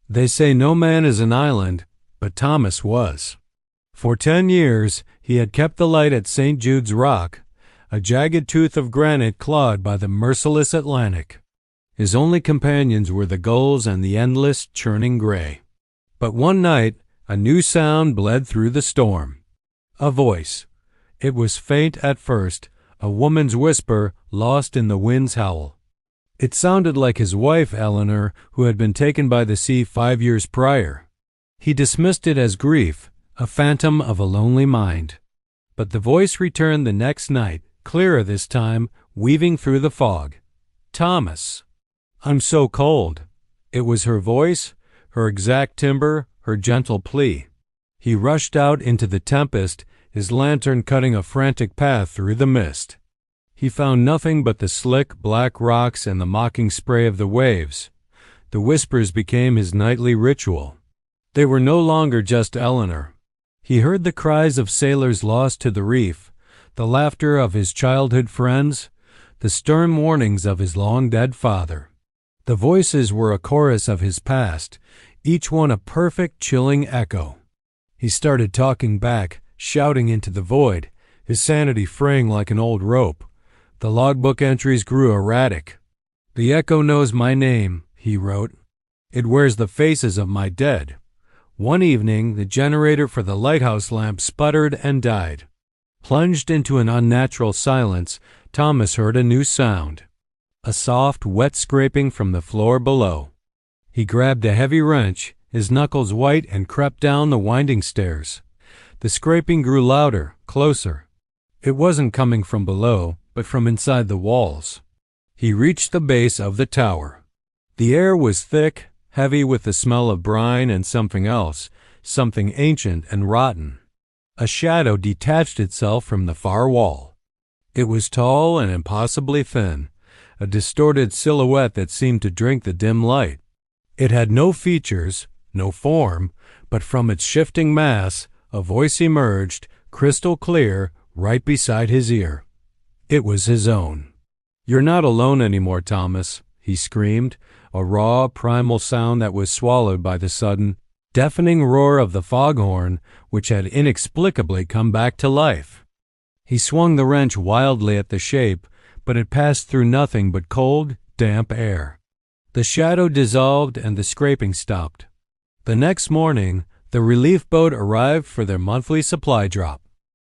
They say no man is an island, but Thomas was. For 10 years he had kept the light at St. Jude's Rock, a jagged tooth of granite clawed by the merciless Atlantic. His only companions were the gulls and the endless, churning gray. But one night a new sound bled through the storm. A voice. It was faint at first, a woman's whisper lost in the wind's howl. It sounded like his wife, Eleanor, who had been taken by the sea 5 years prior. He dismissed it as grief, a phantom of a lonely mind. But the voice returned the next night, clearer this time, weaving through the fog. Thomas. I'm so cold. It was her voice, her exact timbre, her gentle plea. He rushed out into the tempest, his lantern cutting a frantic path through the mist. He found nothing but the slick, black rocks and the mocking spray of the waves. The whispers became his nightly ritual. They were no longer just Eleanor. He heard the cries of sailors lost to the reef, the laughter of his childhood friends, the stern warnings of his long-dead father. The voices were a chorus of his past, each one a perfect, chilling echo. He started talking back, shouting into the void, his sanity fraying like an old rope. The logbook entries grew erratic. The echo knows my name, he wrote. It wears the faces of my dead. One evening, the generator for the lighthouse lamp sputtered and died. Plunged into an unnatural silence, Thomas heard a new sound. A soft, wet scraping from the floor below. He grabbed a heavy wrench, his knuckles white, and crept down the winding stairs. The scraping grew louder, closer. It wasn't coming from below, but from inside the walls. He reached the base of the tower. The air was thick, heavy with the smell of brine and something else, something ancient and rotten. A shadow detached itself from the far wall. It was tall and impossibly thin, a distorted silhouette that seemed to drink the dim light. It had no features, no form, but from its shifting mass, a voice emerged, crystal clear, right beside his ear. It was his own. You're not alone anymore, Thomas, he screamed, a raw, primal sound that was swallowed by the sudden, deafening roar of the foghorn, which had inexplicably come back to life. He swung the wrench wildly at the shape, but it passed through nothing but cold, damp air. The shadow dissolved and the scraping stopped. The next morning, the relief boat arrived for their monthly supply drop.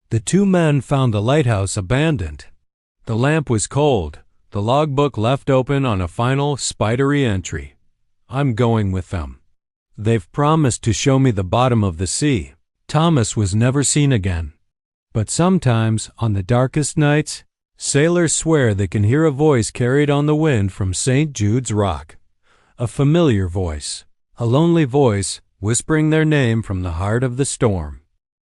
The two men found the lighthouse abandoned. The lamp was cold, the logbook left open on a final, spidery entry. I'm going with them. They've promised to show me the bottom of the sea. Thomas was never seen again. But sometimes, on the darkest nights, sailors swear they can hear a voice carried on the wind from St. Jude's Rock. A familiar voice, a lonely voice whispering their name from the heart of the storm.